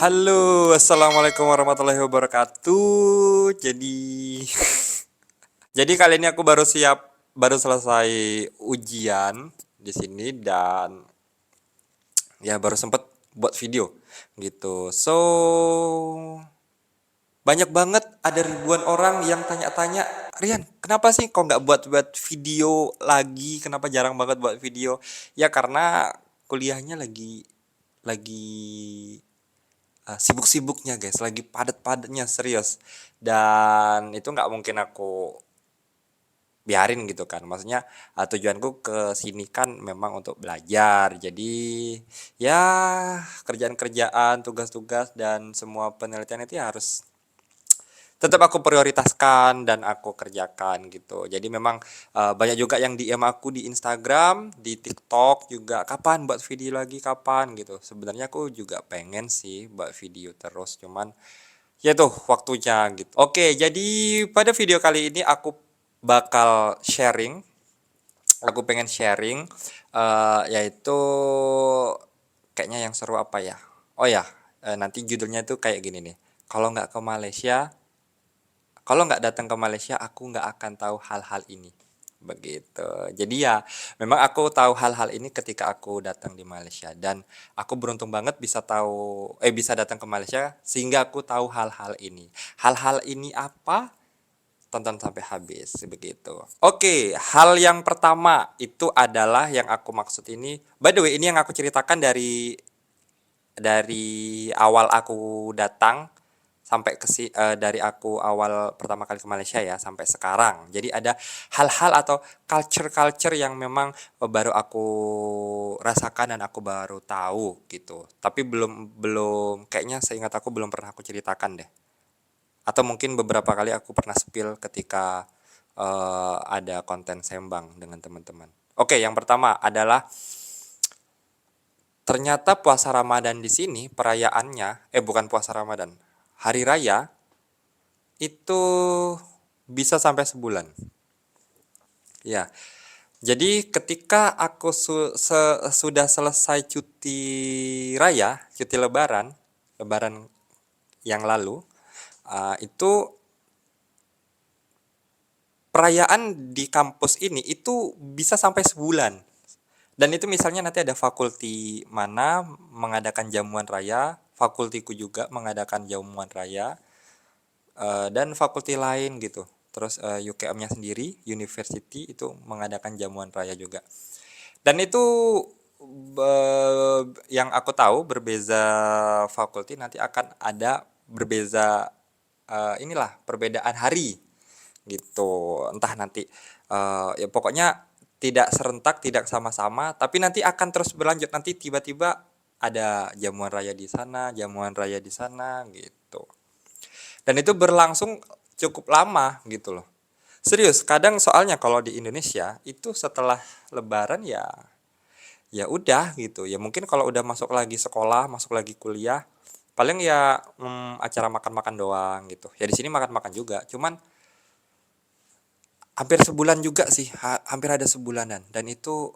Halo, assalamualaikum warahmatullahi wabarakatuh. Jadi kali ini aku baru selesai ujian di sini dan ya baru sempet buat video gitu. Banyak banget ada ribuan orang yang tanya-tanya, Rian, kenapa sih kok nggak buat-buat video lagi? Kenapa jarang banget buat video? Ya karena kuliahnya lagi sibuk-sibuknya guys, lagi padat-padatnya serius. Dan itu nggak mungkin aku biarin gitu kan. Maksudnya tujuanku ke sini kan memang untuk belajar. Jadi ya kerjaan-kerjaan, tugas-tugas dan semua penelitian itu ya harus tetap aku prioritaskan dan aku kerjakan gitu. Jadi memang banyak juga yang DM aku di Instagram, di TikTok juga, kapan buat video lagi, kapan gitu. Sebenarnya aku juga pengen sih buat video terus, cuman ya tuh waktunya gitu. Oke, jadi pada video kali ini aku bakal sharing, aku pengen sharing yaitu kayaknya yang seru apa ya? Oh ya, nanti judulnya tuh kayak gini nih. Kalau nggak ke Malaysia, kalau nggak datang ke Malaysia, aku nggak akan tahu hal-hal ini. Begitu. Jadi ya, memang aku tahu hal-hal ini ketika aku datang di Malaysia dan aku beruntung banget bisa datang ke Malaysia sehingga aku tahu hal-hal ini. Hal-hal ini apa? Tonton sampai habis begitu. Oke, hal yang pertama itu adalah yang aku maksud ini. By the way, ini yang aku ceritakan dari awal aku datang sampai dari aku awal pertama kali ke Malaysia ya sampai sekarang. Jadi ada hal-hal atau culture-culture yang memang baru aku rasakan dan aku baru tahu gitu. Tapi belum belum kayaknya seingat aku belum pernah aku ceritakan deh. Atau mungkin beberapa kali aku pernah spill ketika ada konten sembang dengan teman-teman. Oke, yang pertama adalah ternyata puasa Ramadan di sini perayaannya, bukan puasa Ramadan, hari raya itu bisa sampai sebulan. Ya, jadi ketika aku sudah selesai cuti raya, cuti lebaran yang lalu, itu perayaan di kampus ini itu bisa sampai sebulan. Dan itu misalnya nanti ada fakulti mana mengadakan jamuan raya, fakultiku juga mengadakan jamuan raya, dan fakulti lain gitu. Terus UKM-nya sendiri, university itu mengadakan jamuan raya juga. Dan itu yang aku tahu berbeza fakulti nanti akan ada berbeza inilah perbedaan hari gitu. Entah nanti ya pokoknya tidak serentak, tidak sama-sama, tapi nanti akan terus berlanjut. Nanti tiba-tiba ada jamuan raya di sana, jamuan raya di sana gitu. Dan itu berlangsung cukup lama gitu loh. Serius, kadang soalnya kalau di Indonesia itu setelah lebaran ya udah gitu. Ya mungkin kalau udah masuk lagi sekolah, masuk lagi kuliah, paling ya acara makan-makan doang gitu. Ya di sini makan-makan juga. Cuman hampir sebulan juga sih, hampir ada sebulanan dan itu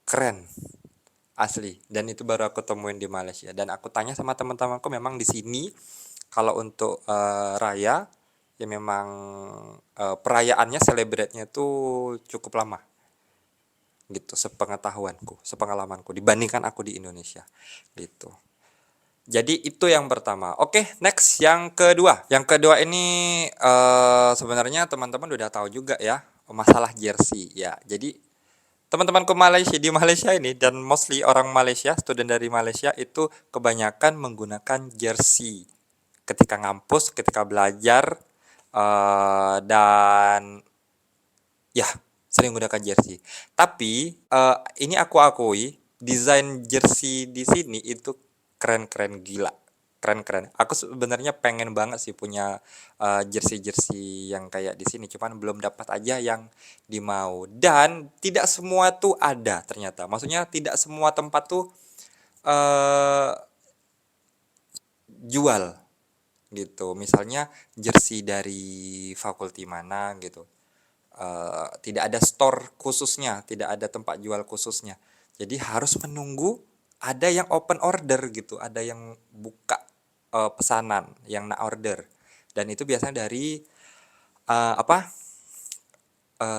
keren asli. Dan itu baru aku temuin di Malaysia dan aku tanya sama teman-temanku memang di sini kalau untuk raya ya memang perayaannya celebrate-nya tuh cukup lama gitu sepengalamanku dibandingkan aku di Indonesia gitu. Jadi itu yang pertama. Oke, next yang kedua. Yang kedua ini sebenarnya teman-teman udah tahu juga ya masalah jersey ya. Jadi teman-temanku Malaysia di Malaysia ini dan mostly orang Malaysia, student dari Malaysia itu kebanyakan menggunakan jersey ketika ngampus, ketika belajar dan ya sering menggunakan jersey. Tapi ini aku akui desain jersey di sini itu keren-keren gila. Keren-keren. Aku sebenarnya pengen banget sih punya jersey-jersey yang kayak di sini, cuman belum dapat aja yang dimau. Dan tidak semua tuh ada ternyata. Maksudnya tidak semua tempat tuh eh jual gitu. Misalnya jersey dari fakulti mana gitu. Tidak ada store khususnya, tidak ada tempat jual khususnya. Jadi harus menunggu ada yang open order gitu, ada yang buka pesanan, yang nak order. Dan itu biasanya dari apa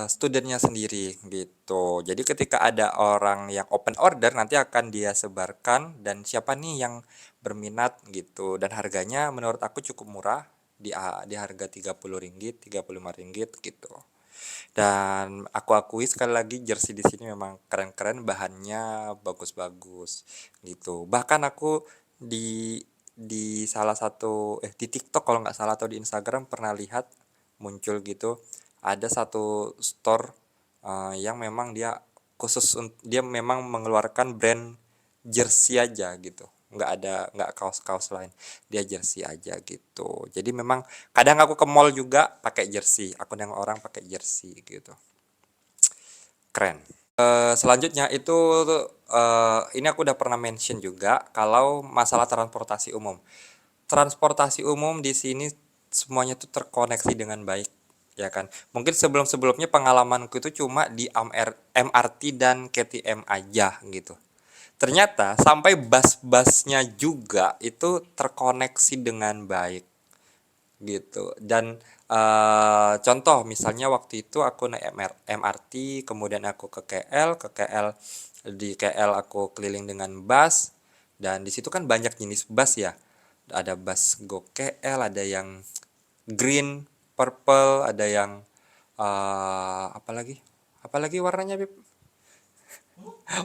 studennya sendiri gitu. Jadi ketika ada orang yang open order nanti akan dia sebarkan dan siapa nih yang berminat gitu. Dan harganya menurut aku cukup murah di harga Rp30, Rp35 gitu. Dan aku akui sekali lagi jersey di sini memang keren-keren, bahannya bagus-bagus gitu. Bahkan aku di salah satu di TikTok kalau nggak salah atau di Instagram pernah lihat muncul gitu ada satu store yang memang dia memang mengeluarkan brand jersey aja gitu, nggak kaos-kaos lain, dia jersey aja gitu. Jadi memang kadang aku ke mall juga pakai jersey, aku nengok orang pakai jersey gitu, keren. Selanjutnya itu ini aku udah pernah mention juga kalau masalah transportasi umum. Transportasi umum di sini semuanya tuh terkoneksi dengan baik, ya kan. Mungkin sebelum-sebelumnya pengalamanku itu cuma di MRT dan KTM aja gitu. Ternyata sampai bus-busnya juga itu terkoneksi dengan baik gitu. Dan contoh misalnya waktu itu aku naik MRT, kemudian aku ke KL, di KL aku keliling dengan bus, dan di situ kan banyak jenis bus ya. Ada bus Go KL, ada yang green, purple, ada yang apa lagi? Apa lagi warnanya, Bib?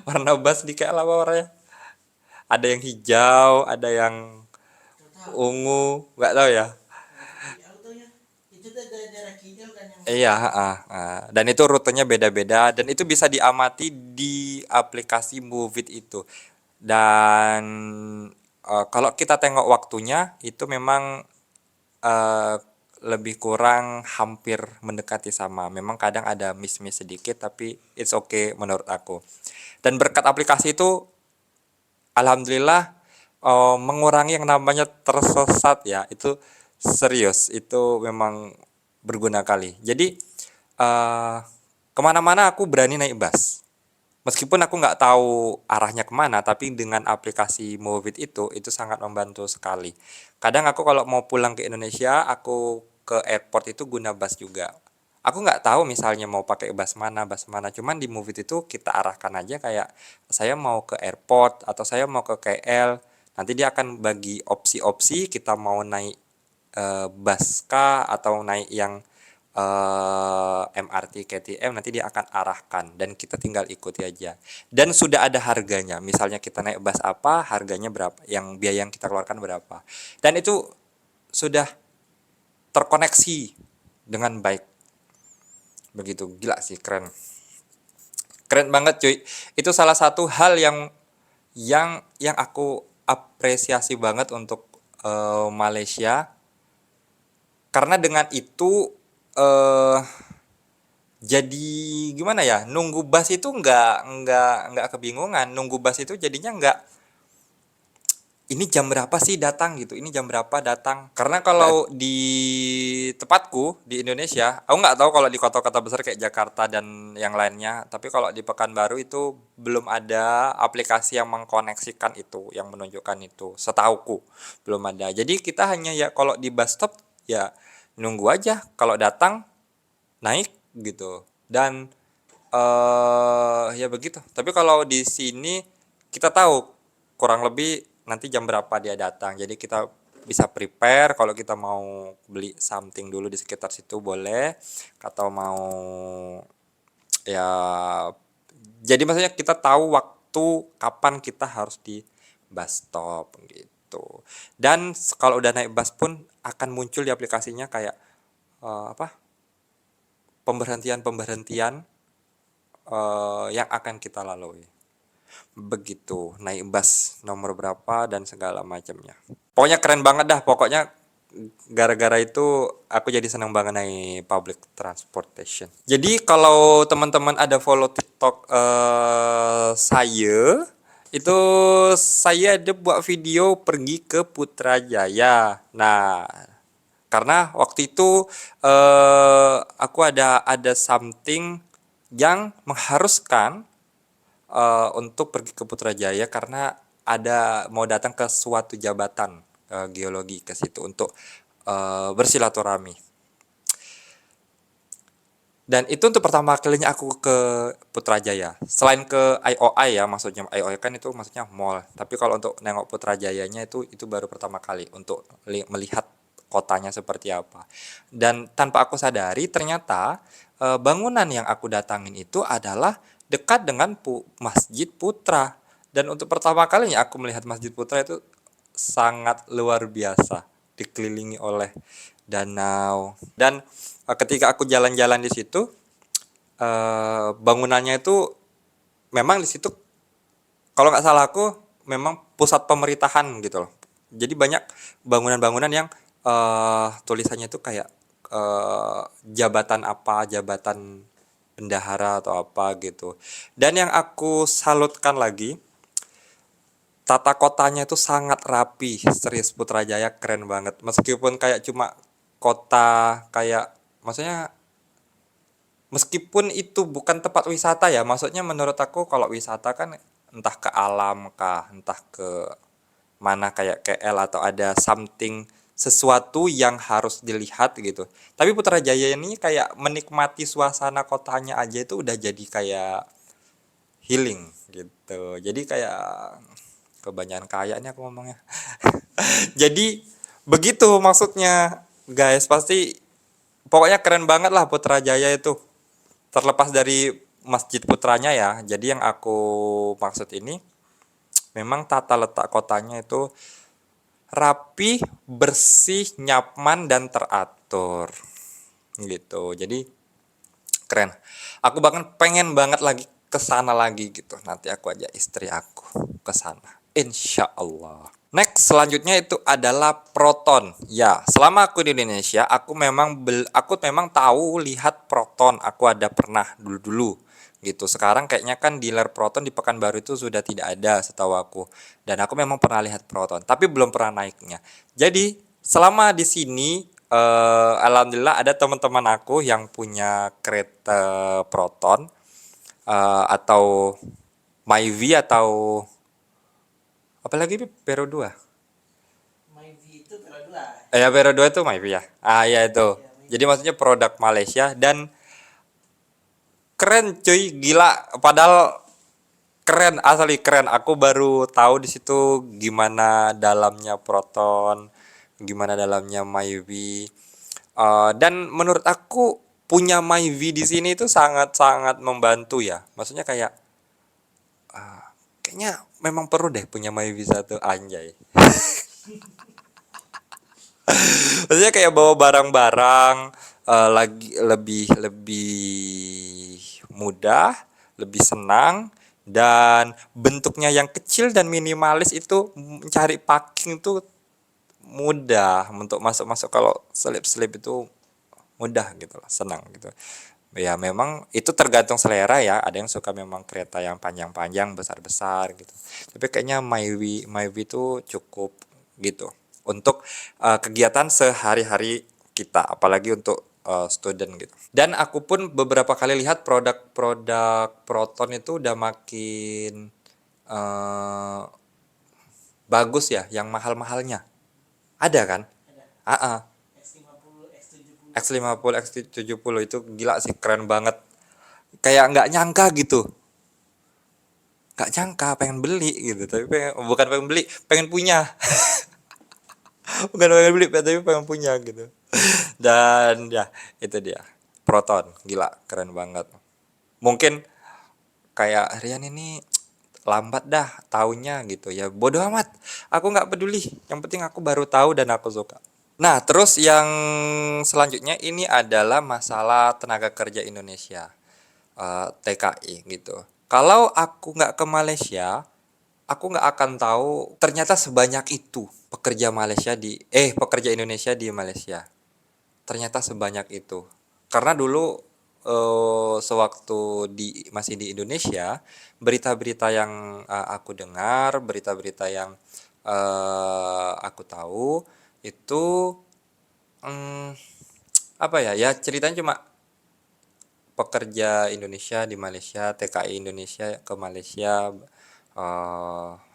Warna bus di KL apa warnanya? Ada yang hijau, ada yang ungu, nggak tahu ya. Iya, dan itu rutenya beda-beda dan itu bisa diamati di aplikasi Move It itu. Dan kalau kita tengok waktunya itu memang eh, lebih kurang hampir mendekati sama. Memang kadang ada miss-miss sedikit tapi it's okay menurut aku. Dan berkat aplikasi itu alhamdulillah mengurangi yang namanya tersesat ya. Itu serius, itu memang berguna kali. Jadi kemana-mana aku berani naik bus. Meskipun aku nggak tahu arahnya kemana, tapi dengan aplikasi Movit itu sangat membantu sekali. Kadang aku kalau mau pulang ke Indonesia, aku ke airport itu guna bus juga. Aku nggak tahu misalnya mau pakai bus mana, cuman di Movit itu kita arahkan aja kayak saya mau ke airport atau saya mau ke KL. Nanti dia akan bagi opsi-opsi kita mau naik bus kah atau naik yang MRT KTM, nanti dia akan arahkan dan kita tinggal ikuti aja. Dan sudah ada harganya. Misalnya kita naik bus apa, harganya berapa, yang biaya yang kita keluarkan berapa. Dan itu sudah terkoneksi dengan baik. Begitu, gila sih, keren. Keren banget cuy. Itu salah satu hal yang aku apresiasi banget untuk Malaysia. Karena dengan itu eh jadi gimana ya, nunggu bus itu nggak kebingungan, nunggu bus itu jadinya nggak ini jam berapa sih datang gitu, ini jam berapa datang. Karena kalau di tempatku di Indonesia, aku nggak tahu kalau di kota-kota besar kayak Jakarta dan yang lainnya, tapi kalau di Pekanbaru itu belum ada aplikasi yang mengkoneksikan itu, yang menunjukkan itu, setauku belum ada. Jadi kita hanya ya kalau di bus stop ya nunggu aja, kalau datang naik gitu. Dan ya begitu. Tapi kalau di sini kita tahu kurang lebih nanti jam berapa dia datang. Jadi kita bisa prepare kalau kita mau beli something dulu di sekitar situ boleh, atau mau ya jadi maksudnya kita tahu waktu kapan kita harus di bus stop gitu. Dan kalau udah naik bus pun akan muncul di aplikasinya kayak apa? Pemberhentian-pemberhentian yang akan kita lalui. Begitu, naik bus nomor berapa dan segala macamnya. Pokoknya keren banget dah, pokoknya gara-gara itu aku jadi senang banget naik public transportation. Jadi kalau teman-teman ada follow TikTok itu saya ada buat video pergi ke Putrajaya. Nah, karena waktu itu aku ada something yang mengharuskan untuk pergi ke Putrajaya karena mau datang ke suatu jabatan geologi ke situ untuk bersilaturahmi. Dan itu untuk pertama kalinya aku ke Putrajaya. Selain ke IOI ya, maksudnya IOI kan itu maksudnya mall. Tapi kalau untuk nengok Putrajayanya itu baru pertama kali untuk melihat kotanya seperti apa. Dan tanpa aku sadari ternyata bangunan yang aku datangin itu adalah dekat dengan Masjid Putra. Dan untuk pertama kalinya aku melihat Masjid Putra itu sangat luar biasa, dikelilingi oleh danau. Dan ketika aku jalan-jalan di situ, bangunannya itu memang di situ kalau nggak salah aku memang pusat pemerintahan gitu loh. Jadi banyak bangunan-bangunan yang tulisannya itu kayak jabatan apa, jabatan bendahara atau apa gitu. Dan yang aku salutkan lagi, tata kotanya itu sangat rapi. Serius, Putrajaya keren banget. Meskipun kayak cuma kota kayak, maksudnya meskipun itu bukan tempat wisata ya, maksudnya menurut aku kalau wisata kan entah ke alam kah, entah ke mana kayak KL atau ada something sesuatu yang harus dilihat gitu. Tapi Putrajaya ini kayak menikmati suasana kotanya aja itu udah jadi kayak healing gitu. Jadi kayak kebanyakan kaya nih aku ngomongnya. Jadi begitu maksudnya guys, pasti pokoknya keren banget lah Putrajaya itu. Terlepas dari Masjid Putranya ya. Jadi yang aku maksud ini memang tata letak kotanya itu rapi, bersih, nyaman dan teratur. Gitu. Jadi keren. Aku bahkan pengen banget lagi ke sana lagi gitu. Nanti aku ajak istri aku ke sana. Insya Allah. Next selanjutnya itu adalah Proton. Ya, selama aku di Indonesia, aku memang tahu lihat Proton. Aku ada pernah dulu-dulu gitu. Sekarang kayaknya kan dealer Proton di Pekanbaru itu sudah tidak ada setahu aku. Dan aku memang pernah lihat Proton, tapi belum pernah naiknya. Jadi selama di sini alhamdulillah ada teman-teman aku yang punya kereta Proton atau Myvi atau apalagi Vero 2. Myvi itu Vero 2. Ya Vero 2 itu Myvi ya. Ya itu. Ya, Myvi. Jadi maksudnya produk Malaysia dan keren cuy, gila. Padahal keren, asli keren. Aku baru tahu di situ gimana dalamnya Proton, gimana dalamnya Myvi. Dan menurut aku punya Myvi di sini itu sangat-sangat membantu ya. Maksudnya kayak kayaknya memang perlu deh punya Myvi satu anjay. Maksudnya kayak bawa barang-barang lagi lebih lebih mudah, lebih senang dan bentuknya yang kecil dan minimalis itu mencari parking tuh mudah untuk masuk-masuk kalau selip-selip itu mudah gitu lah, senang gitu. Ya memang itu tergantung selera ya, ada yang suka memang kereta yang panjang-panjang, besar-besar gitu. Tapi kayaknya Myvi itu cukup gitu untuk kegiatan sehari-hari kita, apalagi untuk student gitu. Dan aku pun beberapa kali lihat produk-produk Proton itu udah makin uh, bagus ya, yang mahal-mahalnya. Ada kan? Ada Ah, X50, X70. X50, X70 itu gila sih, keren banget. Kayak nggak nyangka gitu, nggak nyangka pengen beli gitu, tapi bukan pengen beli, pengen punya. Bukan pengen beli tapi pengen punya gitu. Dan ya itu dia Proton, gila keren banget. Mungkin kayak Rian ini lambat dah taunya gitu ya, bodoh amat, aku nggak peduli, yang penting aku baru tahu dan aku suka. Nah terus yang selanjutnya ini adalah masalah tenaga kerja Indonesia, TKI gitu. Kalau aku nggak ke Malaysia, aku nggak akan tahu ternyata sebanyak itu pekerja Indonesia di Malaysia. Ternyata sebanyak itu. Karena dulu sewaktu masih di Indonesia, berita-berita yang aku dengar, berita-berita yang aku tahu itu mm, apa ya? Ya ceritanya cuma pekerja Indonesia di Malaysia, TKI Indonesia ke Malaysia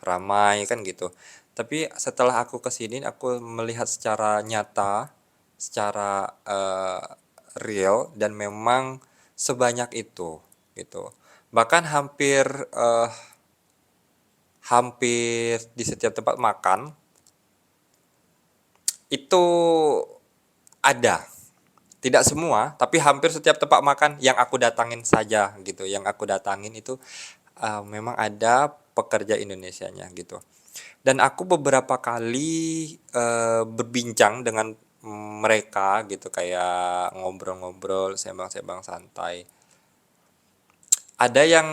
ramai kan gitu. Tapi setelah aku kesini aku melihat secara nyata, secara real dan memang sebanyak itu gitu. Bahkan hampir di setiap tempat makan itu ada. Tidak semua, tapi hampir setiap tempat makan yang aku datangin saja gitu. Yang aku datangin itu memang ada pekerja Indonesianya gitu. Dan aku beberapa kali berbincang dengan mereka gitu, kayak ngobrol-ngobrol, sembang-sembang santai. Ada yang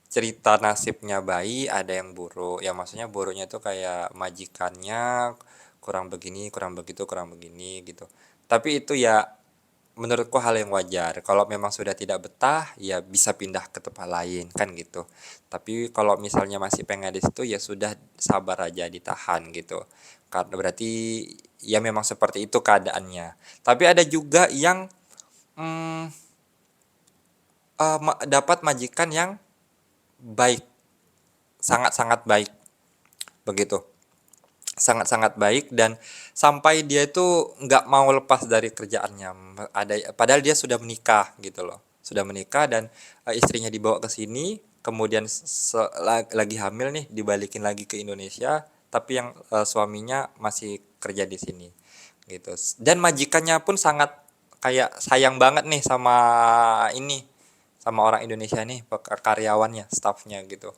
cerita nasibnya baik, ada yang buruk. Ya maksudnya buruknya itu kayak majikannya kurang begini, kurang begitu, kurang begini gitu. Tapi itu ya menurutku hal yang wajar. Kalau memang sudah tidak betah, ya bisa pindah ke tempat lain kan gitu. Tapi kalau misalnya masih pengen di situ, ya sudah sabar aja, ditahan gitu. Karena berarti ya memang seperti itu keadaannya. Tapi ada juga yang mm, dapat majikan yang baik, sangat-sangat baik begitu. Sangat-sangat baik, dan sampai dia itu nggak mau lepas dari kerjaannya. Padahal dia sudah menikah gitu loh, sudah menikah, dan istrinya dibawa ke sini, kemudian lagi hamil nih dibalikin lagi ke Indonesia, tapi yang suaminya masih kerja di sini gitu. Dan majikannya pun sangat kayak sayang banget nih sama ini, sama orang Indonesia nih, karyawannya, staffnya gitu.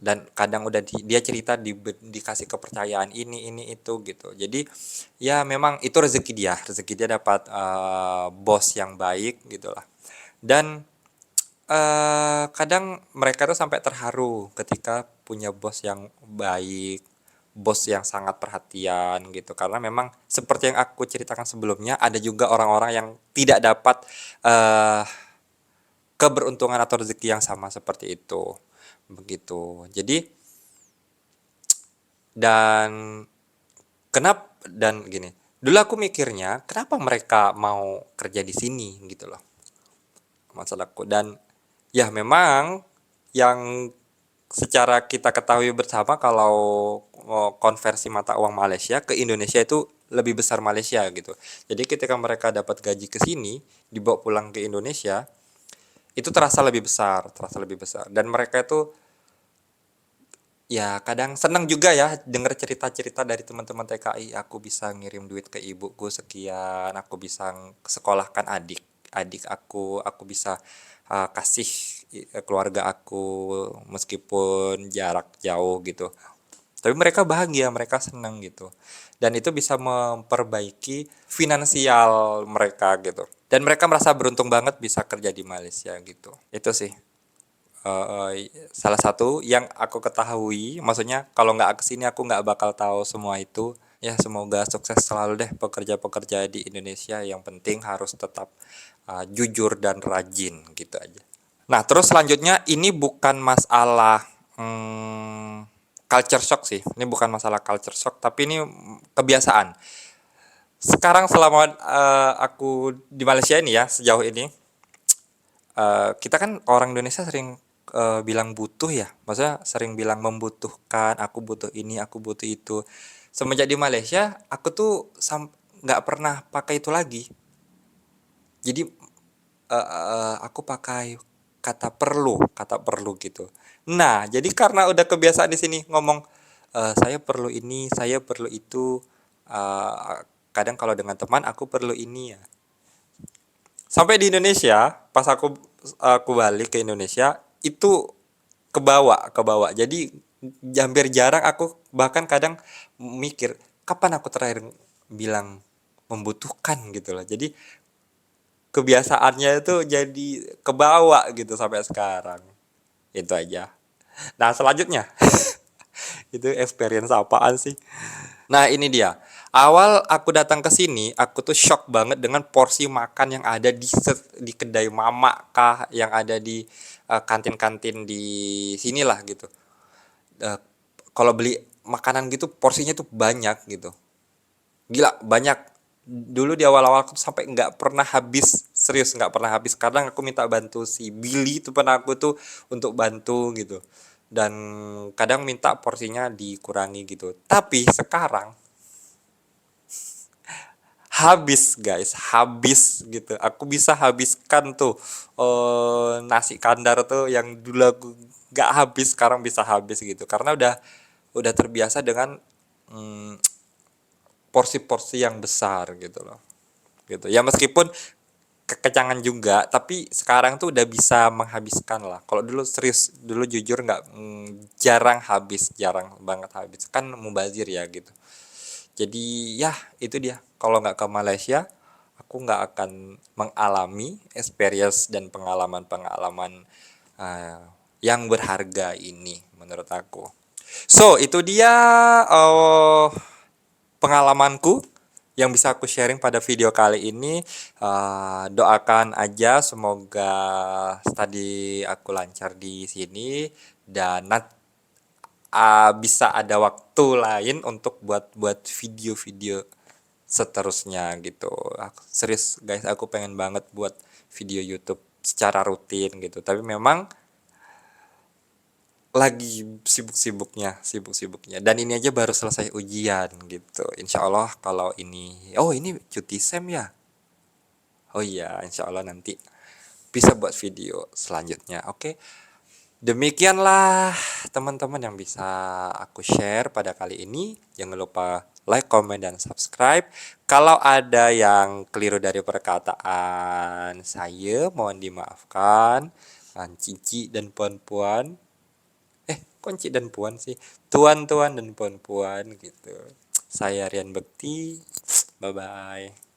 Dan kadang udah dia cerita dikasih kepercayaan ini itu gitu. Jadi ya memang itu rezeki dia dapat bos yang baik gitulah. Dan kadang mereka tuh sampai terharu ketika punya bos yang baik, bos yang sangat perhatian gitu. Karena memang seperti yang aku ceritakan sebelumnya, ada juga orang-orang yang tidak dapat eh, keberuntungan atau rezeki yang sama seperti itu. Begitu. Jadi dan dan gini, dulu aku mikirnya kenapa mereka mau kerja di sini gitu loh, masalahku. Dan ya memang yang secara kita ketahui bersama, kalau konversi mata uang Malaysia ke Indonesia itu lebih besar Malaysia gitu. Jadi ketika mereka dapat gaji ke sini, dibawa pulang ke Indonesia, itu terasa lebih besar. Dan mereka itu ya kadang senang juga ya denger cerita-cerita dari teman-teman TKI. Aku bisa ngirim duit ke ibuku sekian, aku bisa sekolahkan adik aku bisa kasih keluarga aku meskipun jarak jauh gitu. Tapi mereka bahagia, mereka senang gitu. Dan itu bisa memperbaiki finansial mereka gitu. Dan mereka merasa beruntung banget bisa kerja di Malaysia gitu. Itu sih salah satu yang aku ketahui. Maksudnya kalau nggak kesini aku nggak bakal tahu semua itu. Ya semoga sukses selalu deh pekerja-pekerja di Indonesia. Yang penting harus tetap jujur dan rajin gitu aja. Nah terus selanjutnya, ini bukan masalah culture shock sih. Ini bukan masalah culture shock, tapi ini kebiasaan. Sekarang selama aku di Malaysia ini ya, sejauh ini kita kan orang Indonesia sering bilang butuh ya, maksudnya sering bilang membutuhkan, aku butuh ini, aku butuh itu. Semenjak di Malaysia, aku tuh nggak pernah pakai itu lagi. Jadi aku pakai kata perlu gitu. Nah, jadi karena udah kebiasaan di sini ngomong saya perlu ini, saya perlu itu. Kadang kalau dengan teman aku perlu ini ya. Sampai di Indonesia, pas aku balik ke Indonesia, itu ke bawah. Jadi hampir jarang aku, bahkan kadang mikir kapan aku terakhir bilang membutuhkan gitu loh. Jadi kebiasaannya itu jadi kebawa gitu sampai sekarang. Itu aja. Nah, selanjutnya itu experience apaan sih? Nah, ini dia. Awal aku datang ke sini, aku tuh shock banget dengan porsi makan yang ada di kedai mama kah, yang ada di kantin-kantin di sinilah gitu. Eh, Kalau beli makanan gitu porsinya tuh banyak gitu. Gila, banyak. Dulu di awal-awal aku tuh sampai nggak pernah habis, serius nggak pernah habis. Kadang aku minta bantu si Billy, itu pernah aku tuh untuk bantu gitu. dan kadang minta porsinya dikurangi gitu. Tapi sekarang habis guys, habis gitu. Aku bisa habiskan tuh nasi kandar tuh yang dulu aku gak habis, sekarang bisa habis gitu. Karena udah terbiasa dengan mm, porsi-porsi yang besar gitu loh. Gitu. Ya meskipun kekenyangan juga, tapi sekarang tuh udah bisa menghabiskan lah. Kalau dulu serius, dulu jujur nggak jarang habis, jarang banget habis. Kan mubazir ya gitu. Jadi ya itu dia. Kalau nggak ke Malaysia, aku nggak akan mengalami experience dan pengalaman-pengalaman uh, yang berharga ini menurut aku. So itu dia pengalamanku yang bisa aku sharing pada video kali ini. Doakan aja semoga tadi aku lancar di sini dan bisa ada waktu lain untuk buat video-video seterusnya gitu. Serius guys, aku pengen banget buat video YouTube secara rutin gitu. Tapi memang lagi sibuk-sibuknya dan ini aja baru selesai ujian gitu. Insya Allah kalau ini cuti sem ya. Oh iya, insya Allah nanti bisa buat video selanjutnya. Oke, demikianlah teman-teman yang bisa aku share pada kali ini. Jangan lupa like, comment, dan subscribe. Kalau ada yang keliru dari perkataan saya, mohon dimaafkan. Cici dan puan-puan. Kunci dan puan sih. Tuan-tuan dan puan-puan gitu. Saya Rian Bekti. Bye-bye.